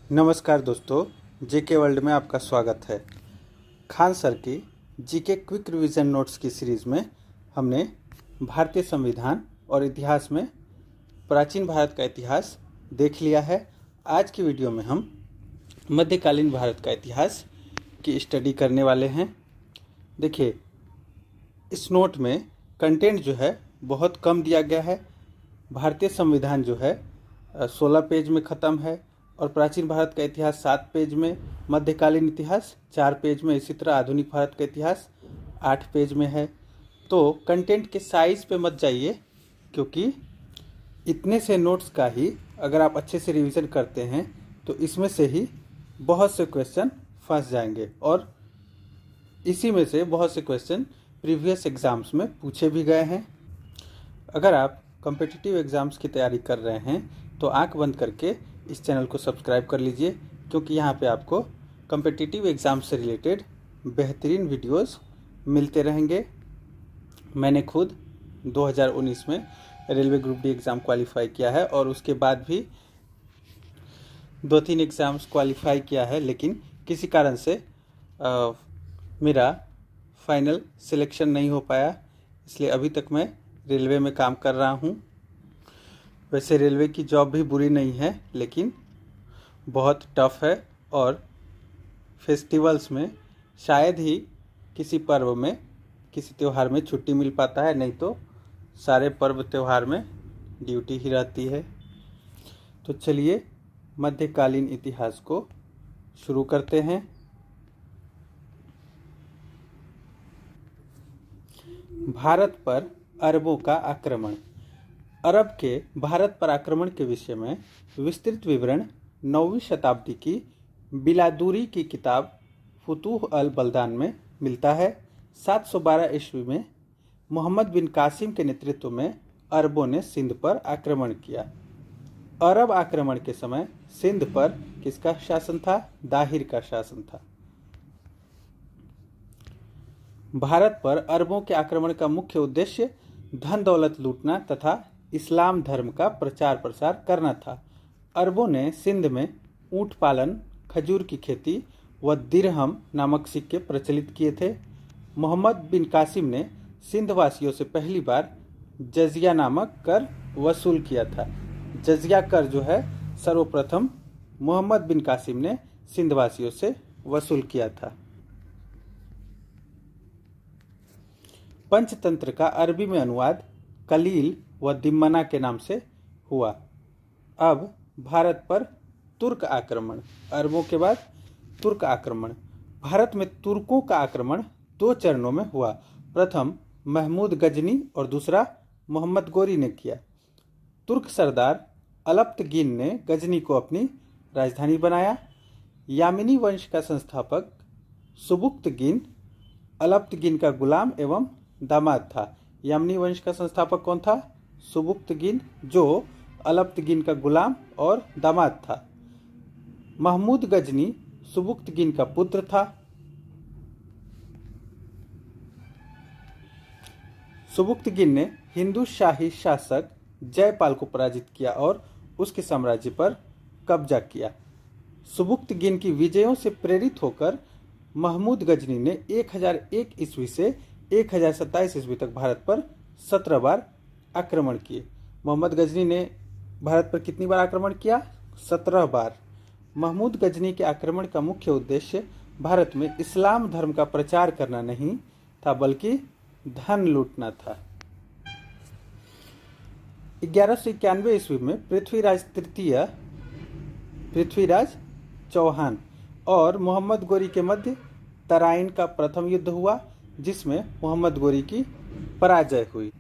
नमस्कार दोस्तों, जेके वर्ल्ड में आपका स्वागत है। खान सर की जीके क्विक रिवीजन नोट्स की सीरीज़ में हमने भारतीय संविधान और इतिहास में प्राचीन भारत का इतिहास देख लिया है। आज की वीडियो में हम मध्यकालीन भारत का इतिहास की स्टडी करने वाले हैं। देखिए, इस नोट में कंटेंट जो है बहुत कम दिया गया है। भारतीय संविधान जो है 16 पेज में ख़त्म है और प्राचीन भारत का इतिहास 7 पेज में, मध्यकालीन इतिहास 4 पेज में, इसी तरह आधुनिक भारत का इतिहास 8 पेज में है। तो कंटेंट के साइज पे मत जाइए, क्योंकि इतने से नोट्स का ही अगर आप अच्छे से रिवीजन करते हैं तो इसमें से ही बहुत से क्वेश्चन फंस जाएंगे और इसी में से बहुत से क्वेश्चन प्रीवियस एग्ज़ाम्स में पूछे भी गए हैं। अगर आप कॉम्पिटिटिव एग्ज़ाम्स की तैयारी कर रहे हैं तो आंख बंद करके इस चैनल को सब्सक्राइब कर लीजिए, क्योंकि यहाँ पे आपको कॉम्पिटिटिव एग्ज़ाम से रिलेटेड बेहतरीन वीडियोस मिलते रहेंगे। मैंने खुद 2019 में railway group D exam qualify किया है और उसके बाद भी 2-3 एग्ज़ाम्स क्वालिफाई किया है, लेकिन किसी कारण से मेरा फाइनल सिलेक्शन नहीं हो पाया, इसलिए अभी तक मैं रेलवे में काम कर रहा हूँ। वैसे रेलवे की जॉब भी बुरी नहीं है, लेकिन बहुत टफ है और फेस्टिवल्स में शायद ही किसी पर्व में, किसी त्यौहार में छुट्टी मिल पाता है, नहीं तो सारे पर्व त्यौहार में ड्यूटी ही रहती है। तो चलिए मध्यकालीन इतिहास को शुरू करते हैं। भारत पर अरबों का आक्रमण। अरब के भारत पर आक्रमण के विषय में विस्तृत विवरण 9वीं शताब्दी की बिलादूरी की किताब फुतूह अल बलदान में मिलता है। 712 ईस्वी में मोहम्मद बिन कासिम के नेतृत्व में अरबों ने सिंध पर आक्रमण किया। अरब आक्रमण के समय सिंध पर किसका शासन था? दाहिर का शासन था। भारत पर अरबों के आक्रमण का मुख्य उद्देश्य धन दौलत लूटना तथा इस्लाम धर्म का प्रचार प्रसार करना था। अरबों ने सिंध में ऊंट पालन, खजूर की खेती व दिरहम नामक सिक्के प्रचलित किए थे। मोहम्मद बिन कासिम ने सिंध वासियों से पहली बार जजिया नामक कर वसूल किया था। जजिया कर जो है सर्वप्रथम मोहम्मद बिन कासिम ने सिंध वासियों से वसूल किया था। पंचतंत्र का अरबी में अनुवाद कलील व दिम्मना के नाम से हुआ। अब भारत पर तुर्क आक्रमण। अरबों के बाद तुर्क आक्रमण। भारत में तुर्कों का आक्रमण 2 चरणों में हुआ। प्रथम महमूद गजनी और दूसरा मोहम्मद गोरी ने किया। तुर्क सरदार अलप्तगिन ने गजनी को अपनी राजधानी बनाया। यामिनी वंश का संस्थापक सुबुक्तगिन अलप्तगिन का गुलाम एवं दामाद था। यामिनी वंश का संस्थापक कौन था? सुबुक्तगिन, जो अलप्तगिन का गुलाम और दामाद था। महमूद गजनी सुबुक्तगिन का पुत्र था। सुबुक्तगिन ने हिंदू शाही शासक जयपाल को पराजित किया और उसके साम्राज्य पर कब्जा किया। सुबुक्तगिन की विजयों से प्रेरित होकर महमूद गजनी ने 1001 ईस्वी से 1027 ईस्वी तक भारत पर 17 बार आक्रमण किए। मोहम्मद गजनी ने भारत पर कितनी बार आक्रमण किया? 17 बार। महमूद गजनी के आक्रमण का मुख्य उद्देश्य भारत में इस्लाम धर्म का प्रचार करना नहीं था, बल्कि धन लूटना था। 1191 ईस्वी में पृथ्वीराज तृतीय, पृथ्वीराज चौहान और मोहम्मद गोरी के मध्य तराइन का प्रथम युद्ध हुआ, जिसमें मोहम्मद गोरी की पराजय हुई।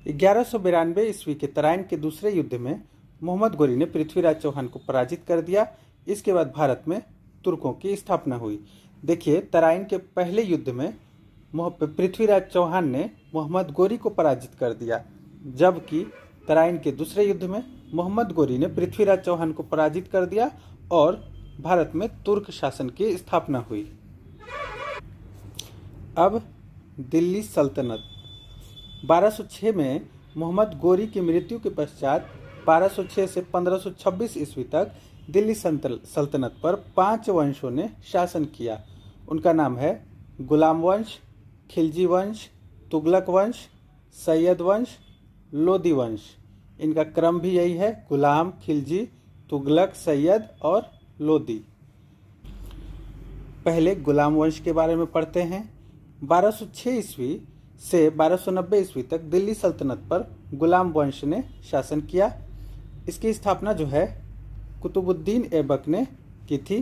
1192 ईस्वी के तराइन के दूसरे युद्ध में मोहम्मद गोरी ने पृथ्वीराज चौहान को पराजित कर दिया। इसके बाद भारत में तुर्कों की स्थापना हुई। देखिए, तराइन के पहले युद्ध में पृथ्वीराज चौहान ने मोहम्मद गोरी को पराजित कर दिया, जबकि तराइन के दूसरे युद्ध में मोहम्मद गोरी ने पृथ्वीराज चौहान को पराजित कर दिया और भारत में तुर्क शासन की स्थापना हुई। अब दिल्ली सल्तनत। 1206 में मोहम्मद गोरी की मृत्यु के पश्चात 1206 से 1526 ईस्वी तक दिल्ली सल्तनत पर 5 वंशों ने शासन किया। उनका नाम है गुलाम वंश, खिलजी वंश, तुगलक वंश, सैयद वंश, लोदी वंश। इनका क्रम भी यही है, गुलाम, खिलजी, तुगलक, सैयद और लोदी। पहले गुलाम वंश के बारे में पढ़ते हैं। 1206 ईस्वी से 1290 ईस्वी तक दिल्ली सल्तनत पर गुलाम वंश ने शासन किया। इसकी स्थापना जो है कुतुबुद्दीन ऐबक ने की थी।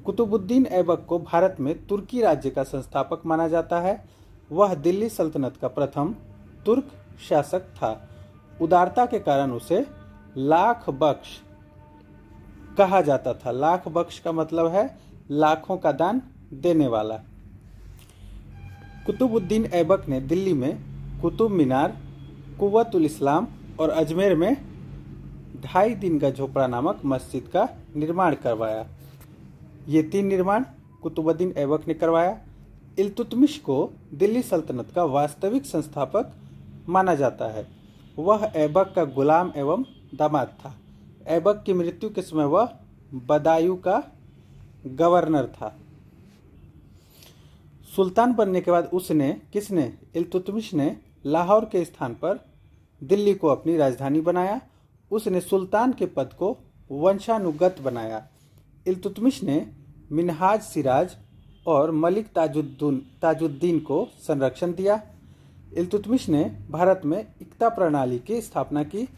कुतुबुद्दीन ऐबक को भारत में तुर्की राज्य का संस्थापक माना जाता है। वह दिल्ली सल्तनत का प्रथम तुर्क शासक था। उदारता के कारण उसे लाख बख्श कहा जाता था। लाख बख्श का मतलब है लाखों का दान देने वाला। कुतुबुद्दीन ऐबक ने दिल्ली में कुतुब मीनार, कुव्वतुल इस्लाम और अजमेर में 2.5 दिन का झोपड़ा नामक मस्जिद का निर्माण करवाया। ये 3 निर्माण कुतुबुद्दीन ऐबक ने करवाया। इल्तुतमिश को दिल्ली सल्तनत का वास्तविक संस्थापक माना जाता है। वह ऐबक का गुलाम एवं दामाद था। ऐबक की मृत्यु के समय वह बदायूं का गवर्नर था। सुल्तान बनने के बाद किसने इल्तुतमिश ने लाहौर के स्थान पर दिल्ली को अपनी राजधानी बनाया। उसने सुल्तान के पद को वंशानुगत बनाया। इल्तुतमिश ने मिन्हाज सिराज और मलिक ताजुद्दीन को संरक्षण दिया। इल्तुतमिश ने भारत में इक्ता प्रणाली की स्थापना की।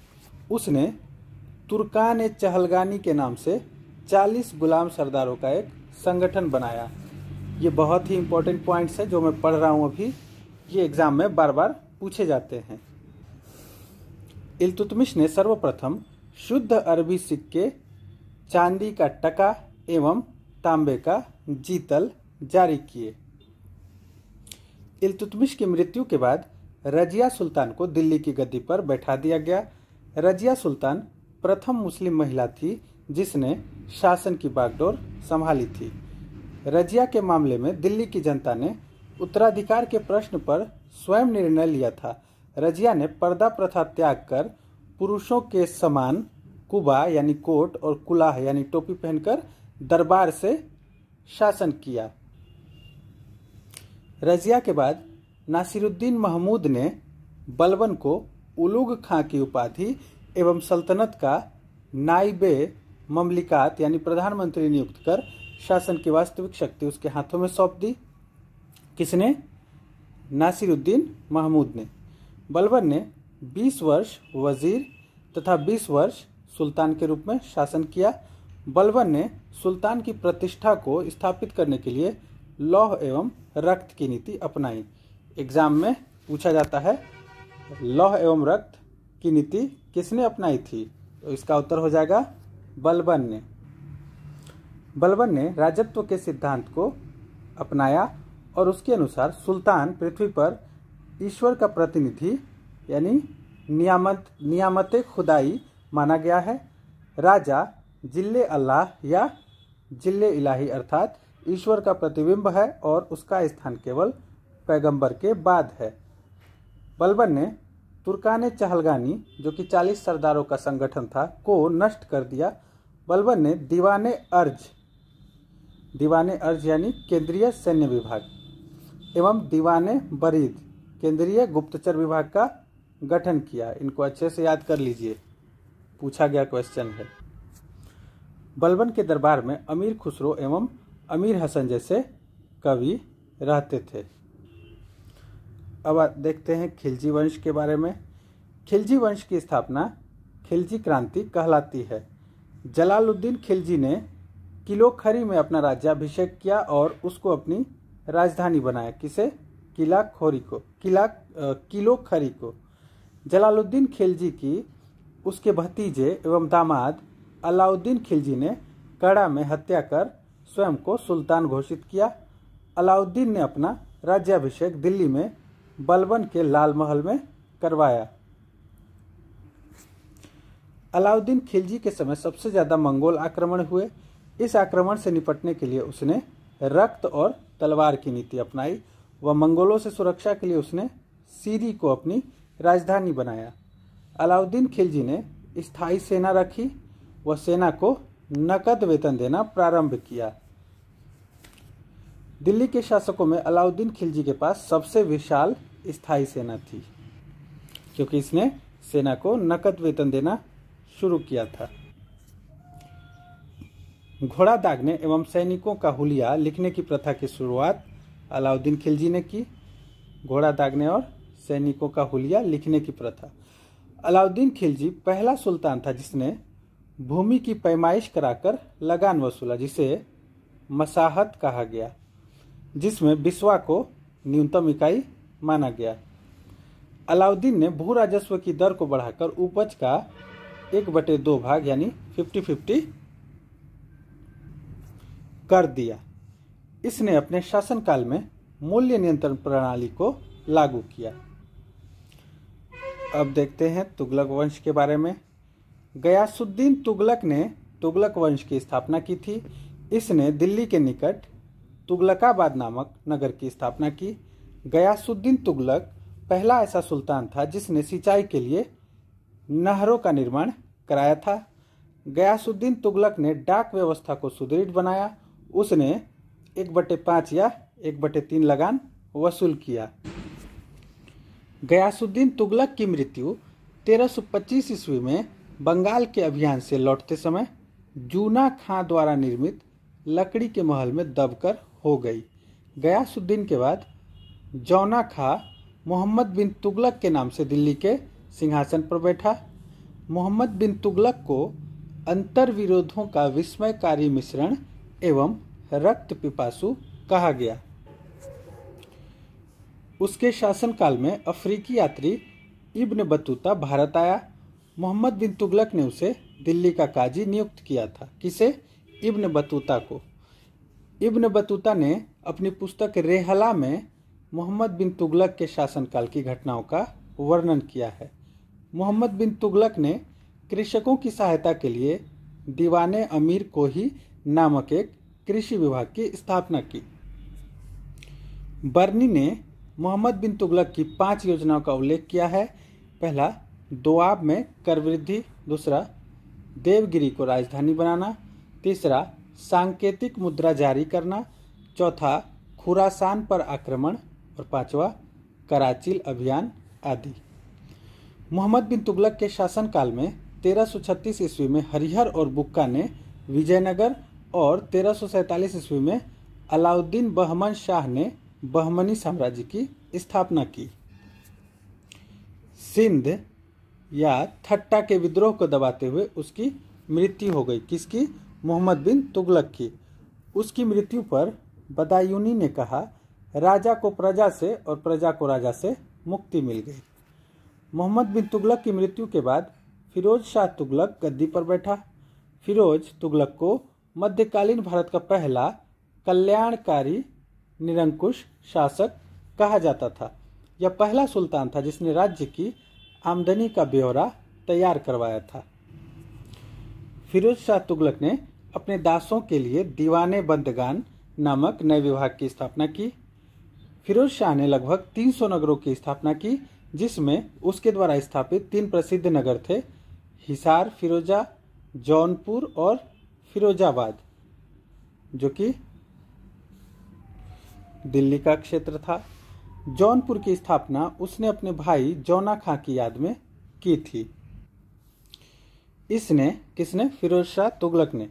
उसने तुर्कान चहलगानी के नाम से 40 गुलाम सरदारों का एक संगठन बनाया। ये बहुत ही इंपॉर्टेंट पॉइंट्स है जो मैं पढ़ रहा हूँ अभी, ये एग्जाम में बार बार पूछे जाते हैं। इल्तुतमिश ने सर्वप्रथम शुद्ध अरबी सिक्के, चांदी का टका एवं तांबे का जीतल जारी किए। इल्तुतमिश की मृत्यु के बाद रजिया सुल्तान को दिल्ली की गद्दी पर बैठा दिया गया। रजिया सुल्तान प्रथम मुस्लिम महिला थी जिसने शासन की बागडोर संभाली थी। रजिया के मामले में दिल्ली की जनता ने उत्तराधिकार के प्रश्न पर स्वयं निर्णय लिया था। रजिया ने पर्दा प्रथा त्याग कर पुरुषों के समान कुबा यानी कोट और कुलाह यानी टोपी पहनकर दरबार से शासन किया। रजिया के बाद नासिरुद्दीन महमूद ने बलबन को उलुग खां की उपाधि एवं सल्तनत का नाइबे ममलिकात यानी प्रधानमंत्री नियुक्त कर शासन की वास्तविक शक्ति उसके हाथों में सौंप दी। किसने? नासिरुद्दीन महमूद ने। बलबन ने 20 वर्ष वजीर तथा 20 वर्ष सुल्तान के रूप में शासन किया। बलबन ने सुल्तान की प्रतिष्ठा को स्थापित करने के लिए लौह एवं रक्त की नीति अपनाई। एग्जाम में पूछा जाता है लौह एवं रक्त की नीति किसने अपनाई थी? तो इसका उत्तर हो जाएगा बलबन ने। बलबन ने राजत्व के सिद्धांत को अपनाया और उसके अनुसार सुल्तान पृथ्वी पर ईश्वर का प्रतिनिधि यानी नियामत खुदाई माना गया है। राजा जिल्ले अल्लाह या जिल्ले इलाही अर्थात ईश्वर का प्रतिबिंब है और उसका स्थान केवल पैगंबर के बाद है। बलबन ने तुर्कान चहलगानी जो कि 40 सरदारों का संगठन था को नष्ट कर दिया। बलबन ने दीवाने अर्ज यानी केंद्रीय सैन्य विभाग एवं दीवाने बरीद केंद्रीय गुप्तचर विभाग का गठन किया। इनको अच्छे से याद कर लीजिए, पूछा गया क्वेश्चन है। बलबन के दरबार में अमीर खुसरो एवं अमीर हसन जैसे कवि रहते थे। अब देखते हैं खिलजी वंश के बारे में। खिलजी वंश की स्थापना खिलजी क्रांति कहलाती है। जलालुद्दीन खिलजी ने किलोखरी में अपना राज्याभिषेक किया और उसको अपनी राजधानी बनाया। किसे? किलोखरी को। जलालुद्दीन खिलजी की उसके भतीजे एवं दामाद अलाउद्दीन खिलजी ने कड़ा में हत्या कर स्वयं को सुल्तान घोषित किया। अलाउद्दीन ने अपना राज्याभिषेक दिल्ली में बलबन के लाल महल में करवाया। अलाउद्दीन खिलजी के समय सबसे ज्यादा मंगोल आक्रमण हुए। इस आक्रमण से निपटने के लिए उसने रक्त और तलवार की नीति अपनाई। वह मंगोलों से सुरक्षा के लिए उसने सीरी को अपनी राजधानी बनाया। अलाउद्दीन खिलजी ने स्थायी सेना रखी। वह सेना को नकद वेतन देना प्रारंभ किया। दिल्ली के शासकों में अलाउद्दीन खिलजी के पास सबसे विशाल स्थायी सेना थी, क्योंकि इसने सेना को नकद वेतन देना शुरू किया था। घोड़ा दागने एवं सैनिकों का हुलिया लिखने की प्रथा की शुरुआत अलाउद्दीन खिलजी ने की। घोड़ा दागने और सैनिकों का हुलिया लिखने की प्रथा। अलाउद्दीन खिलजी पहला सुल्तान था जिसने भूमि की पैमाइश कराकर लगान वसूला, जिसे मसाहत कहा गया, जिसमें बिस्वा को न्यूनतम इकाई माना गया। अलाउद्दीन ने भू राजस्व की दर को बढ़ाकर उपज का 1/2 भाग यानी 50-50 कर दिया। इसने अपने शासनकाल में मूल्य नियंत्रण प्रणाली को लागू किया। अब देखते हैं तुगलक वंश के बारे में। गयासुद्दीन तुगलक ने तुगलक वंश की स्थापना की थी। इसने दिल्ली के निकट तुगलकाबाद नामक नगर की स्थापना की। गयासुद्दीन तुगलक पहला ऐसा सुल्तान था जिसने सिंचाई के लिए नहरों का निर्माण कराया था। गयासुद्दीन तुगलक ने डाक व्यवस्था को सुदृढ़ बनाया। उसने 1/5 या 1/3 लगान वसूल किया। गयासुद्दीन तुगलक की मृत्यु 1325 ईस्वी में बंगाल के अभियान से लौटते समय जूना खां द्वारा निर्मित लकड़ी के महल में दबकर हो गई। गयासुद्दीन के बाद जौना खां मोहम्मद बिन तुगलक के नाम से दिल्ली के सिंहासन पर बैठा। मोहम्मद बिन तुगलक को अंतर्विरोधों का विस्मयकारी मिश्रण एवं रक्त पिपासु कहा गया। उसके शासनकाल में अफ्रीकी यात्री इब्न बतूता भारत आया। मोहम्मद बिन तुगलक ने उसे दिल्ली का काजी नियुक्त किया था। किसे? इब्न बतूता को। इब्न बतूता ने अपनी पुस्तक रेहला में मोहम्मद बिन तुगलक के शासनकाल की घटनाओं का वर्णन किया है। मोहम्मद बिन तुगलक ने कृषकों की सहायता के लिए दीवाने अमीर कोही नामक एक कृषि विभाग की स्थापना की। बर्नी ने मोहम्मद बिन तुगलक की 5 योजनाओं का उल्लेख किया है। पहला, दोआब में कर वृद्धि। दूसरा, देवगिरी को राजधानी बनाना। तीसरा, सांकेतिक मुद्रा जारी करना। चौथा, खुरासान पर आक्रमण। और पांचवा, कराचिल अभियान आदि। मोहम्मद बिन तुगलक के शासनकाल में 1336 ईस्वी में हरिहर और बुक्का ने विजयनगर और 1347 ईस्वी में अलाउद्दीन बहमन शाह ने बहमनी साम्राज्य की स्थापना की। सिंध या थट्टा के विद्रोह को दबाते हुए उसकी मृत्यु हो गई। किसकी? मोहम्मद बिन तुगलक की। उसकी मृत्यु पर बदायूनी ने कहा, राजा को प्रजा से और प्रजा को राजा से मुक्ति मिल गई। मोहम्मद बिन तुगलक की मृत्यु के बाद फिरोज शाह तुगलक गद्दी पर बैठा। फिरोज तुगलक को मध्यकालीन भारत का पहला कल्याणकारी निरंकुश शासक कहा जाता था। यह पहला सुल्तान था जिसने राज्य की आमदनी का ब्यौरा तैयार करवाया था। फिरोज शाह तुगलक ने अपने दासों के लिए दीवाने बंदगान नामक नए विभाग की स्थापना की। फिरोज शाह ने लगभग 300 नगरों की स्थापना की, जिसमें उसके द्वारा स्थापित 3 प्रसिद्ध नगर थे, हिसार फिरोजा, जौनपुर और फिरोजाबाद, जो कि दिल्ली का क्षेत्र था। जौनपुर की स्थापना उसने अपने भाई जौना खां की याद में की थी। इसने किसने? फिरोज शाह तुगलक ने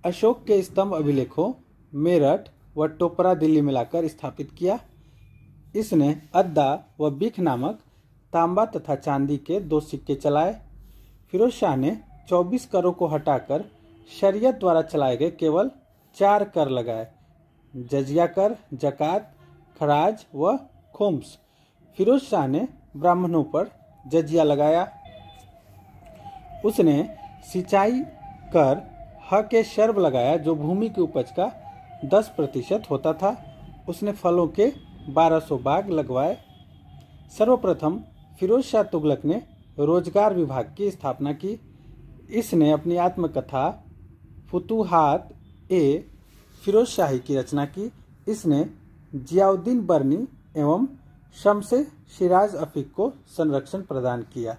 अशोक के स्तंभ अभिलेखों मेरठ व टोपरा दिल्ली में लाकर स्थापित किया। इसने अद्दा व बिख नामक तांबा तथा चांदी के 2 सिक्के चलाए। फिरोज शाह ने 24 करों को हटाकर शरीयत द्वारा चलाए गए केवल 4 कर लगाए, जजिया कर, जकात, खराज व खुम्स। फिरोज शाह ने ब्राह्मणों पर जजिया लगाया। उसने सिंचाई कर हक शर्ब लगाया, जो भूमि की उपज का 10% होता था। उसने फलों के 1200 बाग लगवाए। सर्वप्रथम फिरोज शाह तुगलक ने रोजगार विभाग की स्थापना की। इसने अपनी आत्मकथा फुतूहात ए फिरोज शाही की रचना की। इसने जियाउद्दीन बर्नी एवं शम्से शिराज अफीक को संरक्षण प्रदान किया।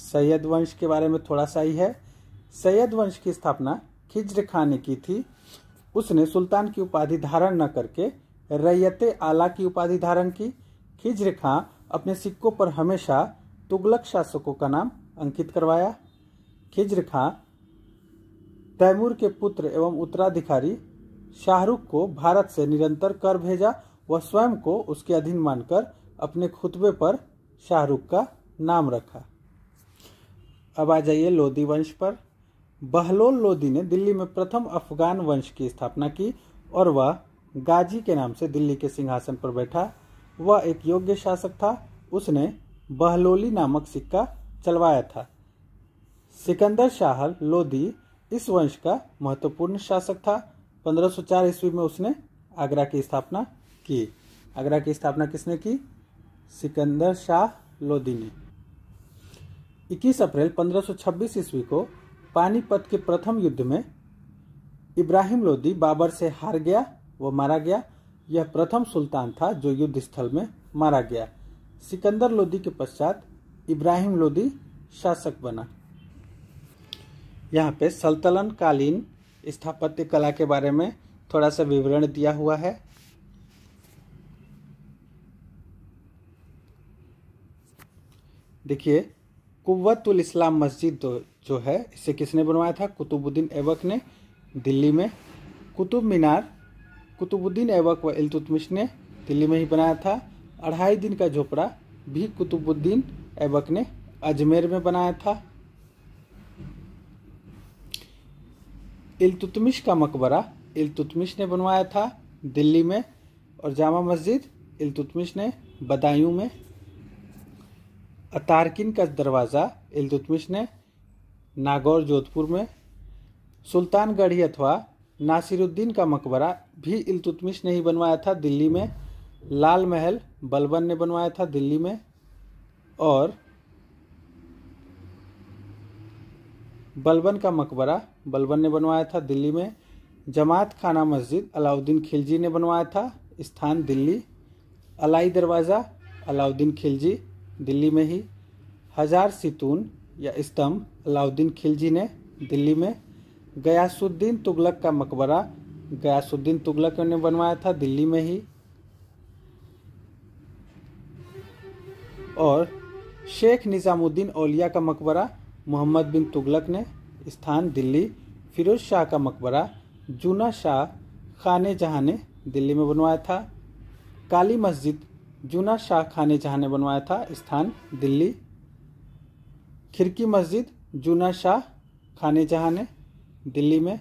सैयद वंश के बारे में थोड़ा सा ही है। सैयद वंश की स्थापना खिज्र खां ने की थी। उसने सुल्तान की उपाधि धारण न करके रैयते आला की उपाधि धारण की। खिज्र खां अपने सिक्कों पर हमेशा तुगलक शासकों का नाम अंकित करवाया। खिज्र खां तैमूर के पुत्र एवं उत्तराधिकारी शाहरुख को भारत से निरंतर कर भेजा। वह स्वयं को उसके अधीन मानकर अपने खुतबे पर शाहरुख का नाम रखा। अब आ जाइए लोदी वंश पर। बहलोल लोदी ने दिल्ली में प्रथम अफगान वंश की स्थापना की और वह गाजी के नाम से दिल्ली के सिंहासन पर बैठा। वह एक योग्य शासक था। उसने बहलोली नामक सिक्का चलवाया था। सिकंदर शाह लोदी इस वंश का महत्वपूर्ण शासक था। 1504 ईस्वी में उसने आगरा की स्थापना की। आगरा की स्थापना किसने की? सिकंदर शाह लोदी ने। 21 अप्रैल 1526 ईस्वी को पानीपत के प्रथम युद्ध में इब्राहिम लोदी बाबर से हार गया, वो मारा गया। यह प्रथम सुल्तान था जो युद्ध स्थल में मारा गया। सिकंदर लोदी के पश्चात इब्राहिम लोदी शासक बना। यहाँ पे सल्तनत कालीन स्थापत्य कला के बारे में थोड़ा सा विवरण दिया हुआ है। देखिए, कुव्वतुल इस्लाम मस्जिद जो है इसे किसने बनवाया था? कुतुबुद्दीन ऐबक ने दिल्ली में। कुतुब मीनार कुतुबुद्दीन ऐबक व इल्तुतमिश ने दिल्ली में ही बनाया था। 2.5 दिन का झोपड़ा भी कुतुबुद्दीन ऐबक ने अजमेर में बनाया था। इल्तुतमिश का मकबरा इल्तुतमिश ने बनवाया था दिल्ली में, और जामा मस्जिद इल्तुतमिश ने बदायूं में। अतारकिन का दरवाज़ा इल्तुतमिश ने नागौर जोधपुर में। सुल्तानगढ़ी अथवा नासिरुद्दीन का मकबरा भी इल्तुतमिश ने ही बनवाया था दिल्ली में। लाल महल बलबन ने बनवाया था दिल्ली में। और बलबन का मकबरा बलबन ने बनवाया था दिल्ली में। जमात खाना मस्जिद अलाउद्दीन खिलजी ने बनवाया था, स्थान दिल्ली। अलाई दरवाज़ा अलाउद्दीन खिलजी दिल्ली में ही। हजार सितून या स्तंभ अलाउद्दीन खिलजी ने दिल्ली में। गयासुद्दीन तुगलक का मकबरा गयासुद्दीन तुगलक ने बनवाया था दिल्ली में ही। और शेख निज़ामुद्दीन औलिया का मकबरा मोहम्मद बिन तुगलक ने, स्थान दिल्ली। फिरोज शाह का मकबरा जूना शाह खाने जहाँ ने दिल्ली में बनवाया था। काली मस्जिद जूना शाह खाने जहाँ ने बनवाया था, स्थान दिल्ली। खिड़की मस्जिद जूना शाह खाने जहाँ ने दिल्ली में।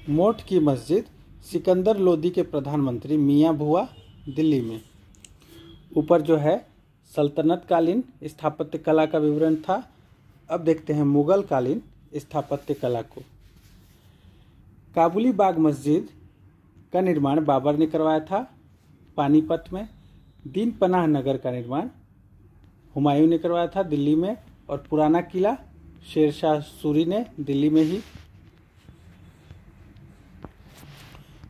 मोठ की मस्जिद सिकंदर लोदी के प्रधानमंत्री मियाँ भुआ दिल्ली में। ऊपर जो है सल्तनत कालीन स्थापत्य कला का विवरण था। अब देखते हैं मुगल कालीन स्थापत्य कला को। काबुली बाग मस्जिद का निर्माण बाबर ने करवाया था पानीपत में। दीन पनाह नगर का निर्माण हुमायूं ने करवाया था दिल्ली में। और पुराना किला शेरशाह सूरी ने दिल्ली में ही।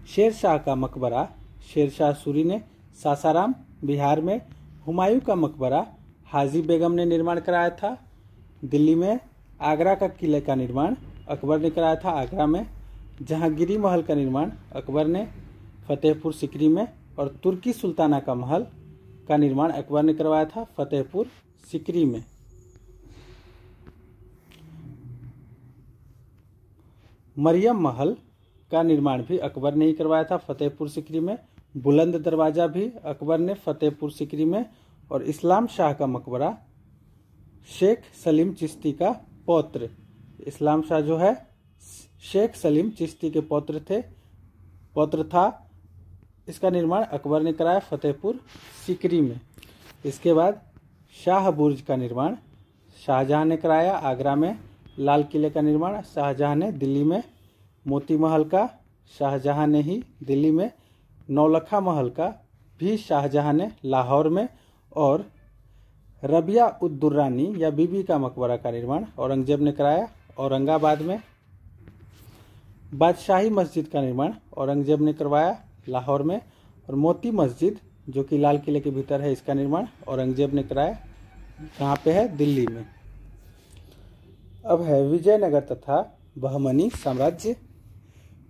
शेरशाह का मकबरा शेरशाह सूरी ने सासाराम बिहार में। हुमायूं का मकबरा हाजी बेगम ने निर्माण कराया था दिल्ली में। आगरा का किले का निर्माण अकबर ने कराया था आगरा में। जहांगीरी महल का निर्माण अकबर ने फतेहपुर सिकरी में। और तुर्की सुल्ताना का महल का निर्माण अकबर ने करवाया था फतेहपुर सिकरी में। मरियम महल का निर्माण भी अकबर ने ही करवाया था फतेहपुर सिकरी में। बुलंद दरवाज़ा भी अकबर ने फतेहपुर सिकरी में। और इस्लाम शाह का मकबरा शेख सलीम चिश्ती का पौत्र, इस्लाम शाह जो है शेख सलीम चिश्ती के पौत्र था। इसका निर्माण अकबर ने कराया फतेहपुर सिकरी में। इसके बाद शाह बुर्ज का निर्माण शाहजहां ने कराया आगरा में। लाल किले का निर्माण शाहजहां ने दिल्ली में। मोती महल का शाहजहां ने ही दिल्ली में। नौलखा महल का भी शाहजहां ने लाहौर में। और रबिया उद्दुर्रानी या बीबी का मकबरा का निर्माण औरंगजेब ने कराया औरंगाबाद में। बादशाही मस्जिद का निर्माण औरंगजेब ने करवाया लाहौर में। और मोती मस्जिद जो कि लाल किले के भीतर है, इसका निर्माण औरंगजेब ने कराया। कहाँ पे है? दिल्ली में। अब है विजयनगर तथा बहमनी साम्राज्य।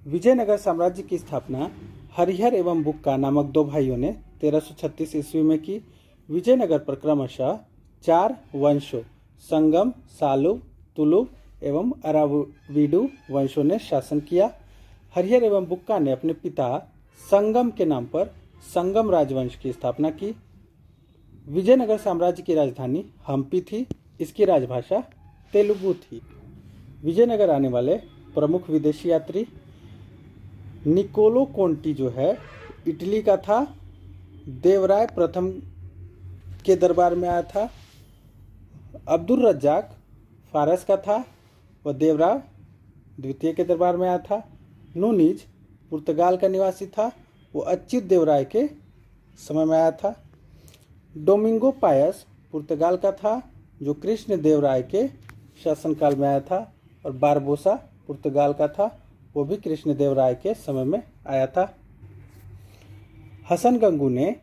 विजयनगर साम्राज्य की स्थापना हरिहर एवं बुक्का नामक दो भाइयों ने 1336 ईस्वी में की। विजयनगर पर क्रमशः 4 वंशों संगम, सालुव, तुलुव एवं अराविडु वंशों ने शासन किया। हरिहर एवं बुक्का ने अपने पिता संगम के नाम पर संगम राजवंश की स्थापना की। विजयनगर साम्राज्य की राजधानी हम्पी थी। इसकी राजभाषा तेलुगु थी। विजयनगर आने वाले प्रमुख विदेशी यात्री निकोलो कोंटी जो है इटली का था, देवराय प्रथम के दरबार में आया था। अब्दुल रज्जाक फारस का था, वह देवराय द्वितीय के दरबार में आया था। नूनीज पुर्तगाल का निवासी था, वो अच्युत देवराय के समय में आया था। डोमिंगो पायस पुर्तगाल का था, जो कृष्ण देवराय के शासनकाल में आया था। और बारबोसा पुर्तगाल का था, वो भी कृष्ण देवराय के समय में आया था। हसन गंगू ने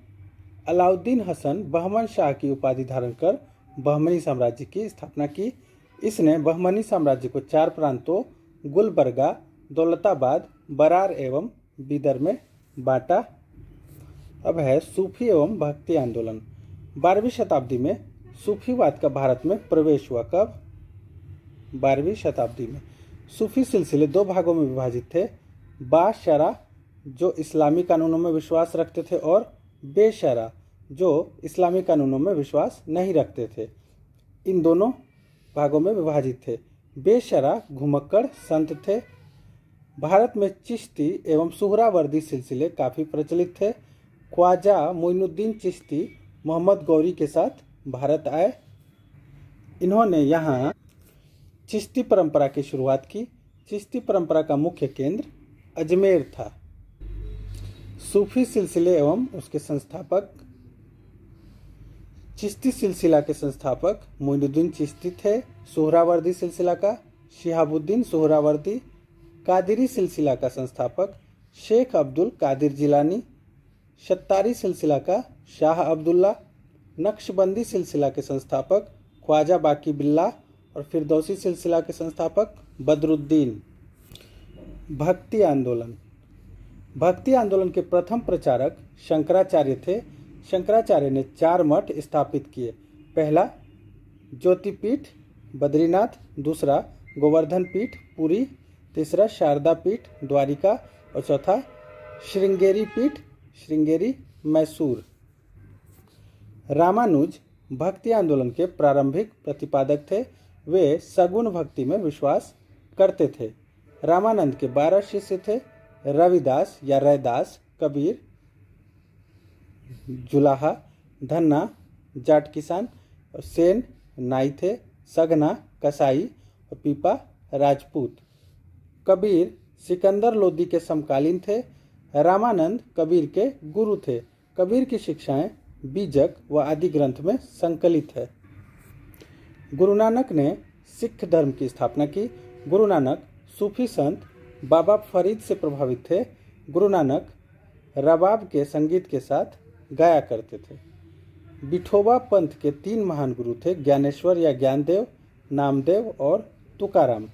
अलाउद्दीन हसन बहमन शाह की उपाधि धारण कर बहमनी साम्राज्य की स्थापना की। इसने बहमनी साम्राज्य को 4 प्रांतों गुलबर्गा, दौलताबाद, बरार एवं बीदर में बांटा। अब है सूफी एवं भक्ति आंदोलन। 12वीं शताब्दी में सूफीवाद का भारत में प्रवेश हुआ। कब? 12वीं शताब्दी में। सूफी सिलसिले 2 भागों में विभाजित थे, बाशरा जो इस्लामी कानूनों में विश्वास रखते थे और बेशरा जो इस्लामी कानूनों में विश्वास नहीं रखते थे। इन दोनों भागों में विभाजित थे। बेशरा घुमक्कड़ संत थे। भारत में चिश्ती एवं सुहरावर्दी सिलसिले काफ़ी प्रचलित थे। ख्वाजा मोइनुद्दीन चिश्ती मोहम्मद गौरी के साथ भारत आए। इन्होंने यहाँ चिश्ती परंपरा की शुरुआत की। चिश्ती परंपरा का मुख्य केंद्र अजमेर था। सूफी सिलसिले एवं उसके संस्थापक चिश्ती सिलसिला के संस्थापक मोइनुद्दीन चिश्ती थे। सुहरावर्दी सिलसिला का शिहाबुद्दीन सुहरावर्दी। कादिरी सिलसिला का संस्थापक शेख अब्दुल कादिर जिलानी। शत्तारी सिलसिला का शाह अब्दुल्ला। नक्शबंदी सिलसिला के संस्थापक ख्वाजा बाकी बिल्ला और फिरदौसी सिलसिला के संस्थापक बदरुद्दीन। भक्ति आंदोलन। भक्ति आंदोलन के प्रथम प्रचारक शंकराचार्य थे। शंकराचार्य ने 4 मठ स्थापित किए। पहला ज्योतिपीठ बद्रीनाथ, दूसरा गोवर्धन पीठ पुरी, तीसरा शारदा पीठ द्वारिका और चौथा श्रृंगेरी पीठ श्रृंगेरी मैसूर। रामानुज भक्ति आंदोलन के प्रारंभिक प्रतिपादक थे। वे सगुण भक्ति में विश्वास करते थे। रामानंद के 12 शिष्य थे। रविदास या रैदास, कबीर, जुलाहा, धन्ना जाट किसान और सेन नाई थे। सगना कसाई और पीपा राजपूत। कबीर सिकंदर लोदी के समकालीन थे। रामानंद कबीर के गुरु थे। कबीर की शिक्षाएं बीजक व आदि ग्रंथ में संकलित है। गुरु नानक ने सिख धर्म की स्थापना की। गुरु नानक सूफी संत बाबा फरीद से प्रभावित थे। गुरु नानक रबाब के संगीत के साथ गाया करते थे। विठोबा पंथ के 3 महान गुरु थे, ज्ञानेश्वर या ज्ञानदेव, नामदेव और तुकाराम।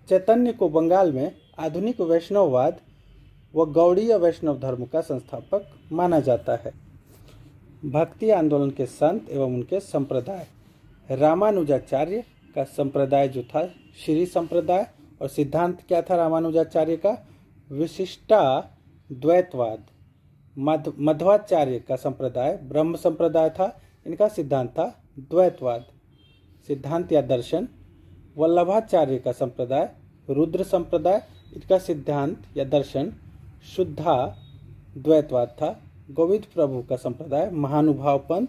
चैतन्य को बंगाल में आधुनिक वैष्णववाद व गौड़ीय वैष्णव धर्म का संस्थापक माना जाता है। भक्ति आंदोलन के संत एवं उनके संप्रदाय। रामानुजाचार्य का संप्रदाय जो था श्री संप्रदाय, और सिद्धांत क्या था रामानुजाचार्य का? विशिष्टा द्वैतवाद। मध्वाचार्य का संप्रदाय ब्रह्म संप्रदाय था। इनका सिद्धांत था द्वैतवाद, सिद्धांत या दर्शन। वल्लभाचार्य का संप्रदाय रुद्र संप्रदाय। इनका सिद्धांत या दर्शन शुद्धा द्वैतवाद था। गोविंद प्रभु का संप्रदाय महानुभाव पंथ।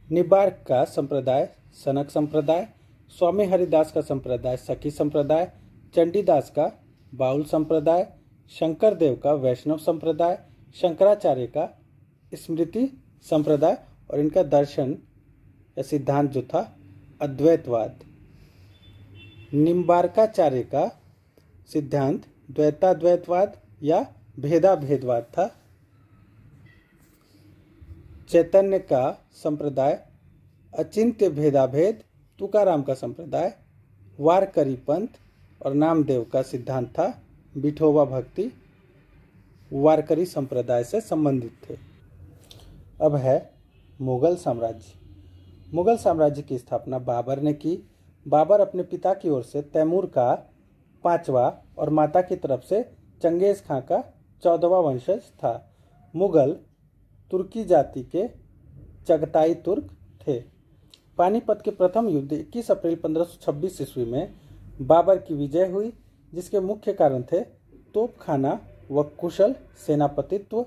निबार्क का संप्रदाय सनक संप्रदाय। स्वामी हरिदास का संप्रदाय सखी संप्रदाय। चंडीदास का बाउल संप्रदाय। शंकर देव का वैष्णव संप्रदाय। शंकराचार्य का स्मृति संप्रदाय और इनका दर्शन या सिद्धांत जो था अद्वैतवाद। निम्बार्काचार्य का सिद्धांत द्वैताद्वैतवाद या भेदाभेदवाद था। चैतन्य का संप्रदाय, अचिंत्य भेदाभेद तुकाराम का संप्रदाय, वारकरी पंथ और नामदेव का सिद्धांत था विठोबा भक्ति वारकरी संप्रदाय से संबंधित थे। अब है मुगल साम्राज्य। मुगल साम्राज्य की स्थापना बाबर ने की। बाबर अपने पिता की ओर से तैमूर का 5वां और माता की तरफ से चंगेज खां का 14वां वंशज था। मुगल तुर्की जाति के चगताई तुर्क थे। पानीपत के प्रथम युद्ध 21 अप्रैल 1526 ईस्वी में बाबर की विजय हुई, जिसके मुख्य कारण थे तोपखाना व कुशल सेनापतित्व।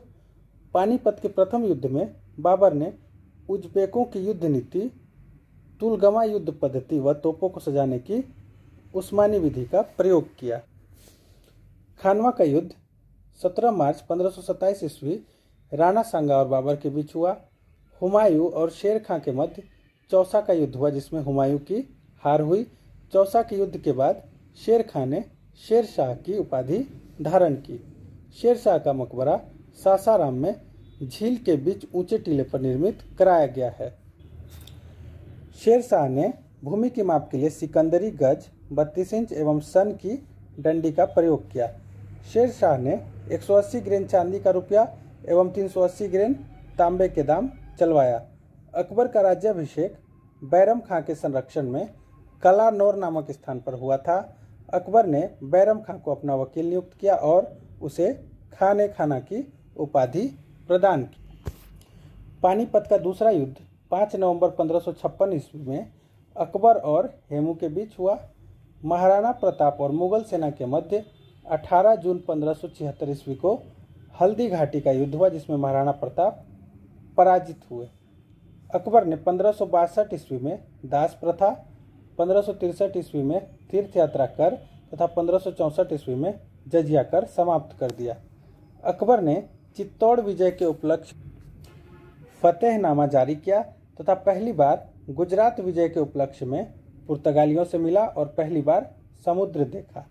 पानीपत के प्रथम युद्ध में बाबर ने उज्बेकों की युद्ध नीति, तुलगमा युद्ध पद्धति व तोपों को सजाने की उस्मानी विधि का प्रयोग किया। खानवा का युद्ध 17 मार्च 1527 ईस्वी राणा सांगा और बाबर के बीच हुआ। हुमायूं और शेर खां के मध्य चौसा का युद्ध हुआ, जिसमें हुमायूं की हार हुई। चौसा के युद्ध के बाद शेर खां ने शेर शाह की उपाधि धारण की। शेर शाह का मकबरा सासाराम में झील के बीच ऊंचे टीले पर निर्मित कराया गया है। शेर शाह ने भूमि के माप के लिए सिकंदरी गज, 32 इंच एवं सन की डंडी का प्रयोग किया। शेर शाह ने 180 ग्रेन चांदी का रुपया एवं 380 ग्रेन तांबे के दाम चलवाया। अकबर का राज्याभिषेक बैरम खां के संरक्षण में कलानौर नामक स्थान पर हुआ था। अकबर ने बैरम खां को अपना वकील नियुक्त किया और उसे खाने खाना की उपाधि प्रदान की। पानीपत का दूसरा युद्ध 5 नवंबर 1556 ईस्वी में अकबर और हेमू के बीच हुआ। महाराणा प्रताप और मुगल सेना के मध्य 18 जून 1576 ईस्वी को हल्दी घाटी का युद्ध हुआ, जिसमें महाराणा प्रताप पराजित हुए। अकबर ने 1562 ईस्वी में दास प्रथा, 1563 ईस्वी में तीर्थ यात्रा कर तथा 1564 ईस्वी में जजिया कर समाप्त कर दिया। अकबर ने चित्तौड़ विजय के उपलक्ष्य फतेहनामा जारी किया तथा पहली बार गुजरात विजय के उपलक्ष्य में पुर्तगालियों से मिला और पहली बार समुद्र देखा।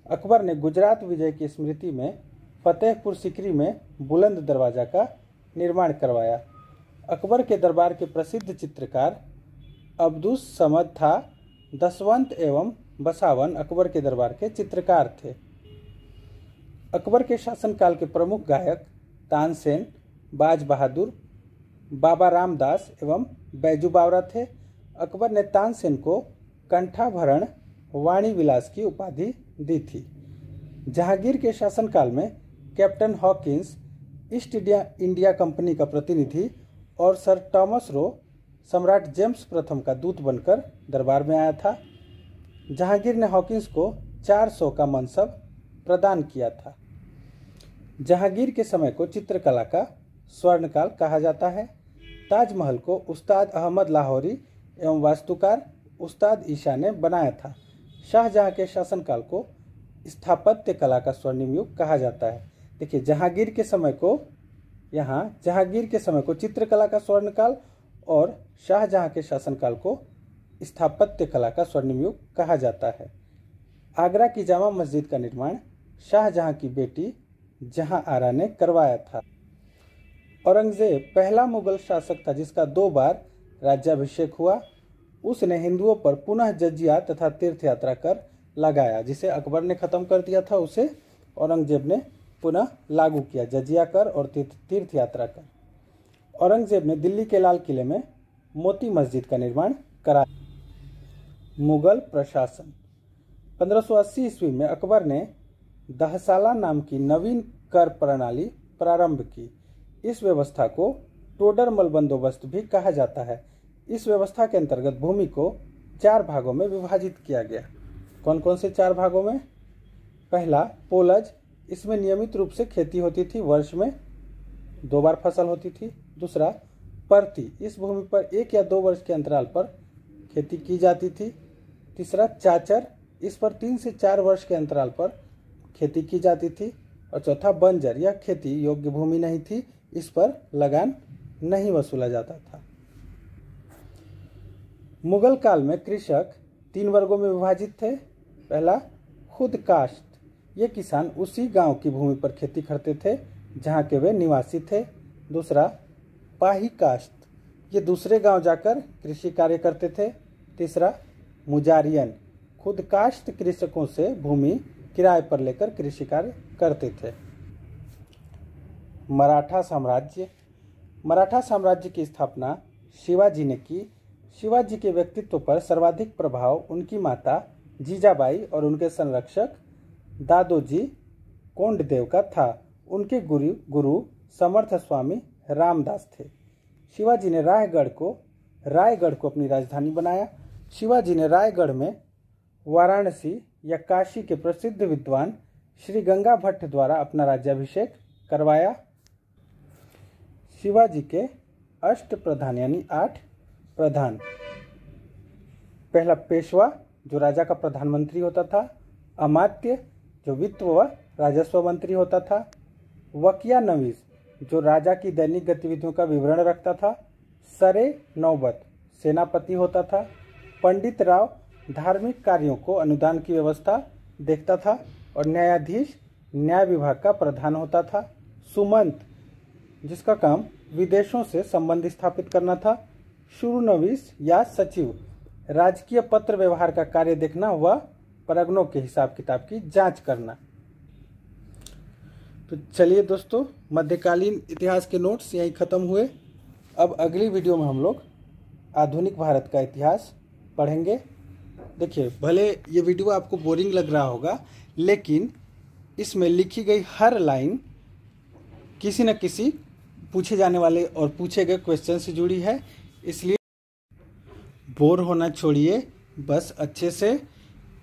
अकबर ने गुजरात विजय की स्मृति में फतेहपुर सीकरी में बुलंद दरवाजा का निर्माण करवाया। अकबर के दरबार के प्रसिद्ध चित्रकार अब्दुस समद था दसवंत एवं बसावन अकबर के दरबार के चित्रकार थे। अकबर के शासनकाल के प्रमुख गायक तानसेन, बाज बहादुर, बाबा रामदास एवं बैजू बावरा थे। अकबर ने तानसेन को कंठाभरण वाणी विलास की उपाधि दी थी। जहांगीर के शासनकाल में captain Hawkins east India company का प्रतिनिधि और सर टॉमस रो सम्राट जेम्स प्रथम का दूत बनकर दरबार में आया था। जहांगीर ने हॉकिंस को 400 का मनसब प्रदान किया था। जहांगीर के समय को चित्रकला का स्वर्णकाल कहा जाता है। ताजमहल को उस्ताद अहमद लाहौरी एवं वास्तुकार उस्ताद ईशा ने बनाया था। शाहजहां के शासनकाल को स्थापत्य कला का स्वर्णिम युग कहा जाता है। देखिए, जहांगीर के समय को चित्रकला का स्वर्णकाल और शाहजहां के शासनकाल को स्थापत्य कला का स्वर्णिम युग कहा जाता है। आगरा की जामा मस्जिद का निर्माण शाहजहां की बेटी जहां आरा ने करवाया था। औरंगजेब पहला मुगल शासक था जिसका 2 बार राज्याभिषेक हुआ। उसने हिंदुओं पर पुनः जजिया तथा तीर्थ यात्रा कर लगाया। जिसे अकबर ने खत्म कर दिया था, उसे औरंगजेब ने पुनः लागू किया, जजिया कर और तीर्थ यात्रा कर। औरंगजेब ने दिल्ली के लाल किले में मोती मस्जिद का निर्माण कराया। मुगल प्रशासन 1580 ईस्वी में अकबर ने दहसाला नाम की नवीन कर प्रणाली प्रारंभ की। इस व्यवस्था को टोडरमल बंदोबस्त भी कहा जाता है। इस व्यवस्था के अंतर्गत भूमि को 4 भागों में विभाजित किया गया। कौन कौन से 4 भागों में? पहला, पोलज, इसमें नियमित रूप से खेती होती थी, वर्ष में 2 बार फसल होती थी। दूसरा, परती, इस भूमि पर 1 या 2 वर्ष के अंतराल पर खेती की जाती थी। तीसरा, चाचर, इस पर 3 से 4 वर्ष के अंतराल पर खेती की जाती थी। और चौथा, बंजर, यह खेती योग्य भूमि नहीं थी, इस पर लगान नहीं वसूला जाता था। मुगल काल में कृषक 3 वर्गों में विभाजित थे। पहला, खुद काश्त, ये किसान उसी गांव की भूमि पर खेती करते थे जहां के वे निवासी थे। दूसरा, पाही काश्त, ये दूसरे गांव जाकर कृषि कार्य करते थे। तीसरा, मुजारियन, खुद काश्त कृषकों से भूमि किराए पर लेकर कृषि कार्य करते थे। मराठा साम्राज्य, मराठा साम्राज्य की स्थापना शिवाजी ने की। शिवाजी के व्यक्तित्व पर सर्वाधिक प्रभाव उनकी माता जीजाबाई और उनके संरक्षक दादोजी कोंडदेव का था। उनके गुरु समर्थ स्वामी रामदास थे। शिवाजी ने रायगढ़ को अपनी राजधानी बनाया। शिवाजी ने रायगढ़ में वाराणसी या काशी के प्रसिद्ध विद्वान श्री गंगा भट्ट द्वारा अपना राज्याभिषेक करवाया। शिवाजी के अष्ट प्रधान यानी 8 प्रधान, पहला पेशवा जो राजा का प्रधानमंत्री होता था, अमात्य जो वित्त व राजस्व मंत्री होता था, वकिया नवीस जो राजा की दैनिक गतिविधियों का विवरण रखता था, सरे नौबत सेनापति होता था, पंडित राव धार्मिक कार्यों को अनुदान की व्यवस्था देखता था और न्यायाधीश न्याय विभाग का प्रधान होता था, सुमंत जिसका काम विदेशों से संबंध स्थापित करना था, शुरुनवीस या सचिव राजकीय पत्र व्यवहार का कार्य देखना व परगनों के हिसाब किताब की जांच करना। तो चलिए दोस्तों, मध्यकालीन इतिहास के नोट्स यहीं ख़त्म हुए। अब अगली वीडियो में हम लोग आधुनिक भारत का इतिहास पढ़ेंगे। देखिए, भले ये वीडियो आपको बोरिंग लग रहा होगा, लेकिन इसमें लिखी गई हर लाइन किसी न किसी पूछे जाने वाले और पूछे गए क्वेश्चन से जुड़ी है, इसलिए बोर होना छोड़िए, बस अच्छे से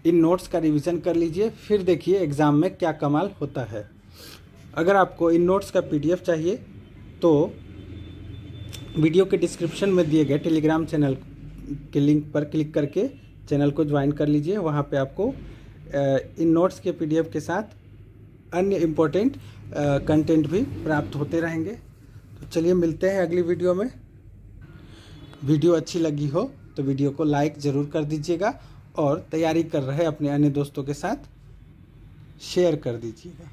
इन नोट्स का रिवीजन कर लीजिए, फिर देखिए एग्ज़ाम में क्या कमाल होता है। अगर आपको इन नोट्स का PDF चाहिए तो वीडियो के डिस्क्रिप्शन में दिए गए टेलीग्राम चैनल के लिंक पर क्लिक करके चैनल को ज्वाइन कर लीजिए। वहाँ पे आपको इन नोट्स के PDF के साथ अन्य इम्पोर्टेंट कंटेंट भी प्राप्त होते रहेंगे। तो चलिए मिलते हैं अगली वीडियो में। वीडियो अच्छी लगी हो तो वीडियो को लाइक ज़रूर कर दीजिएगा और तैयारी कर रहे अपने अन्य दोस्तों के साथ शेयर कर दीजिएगा।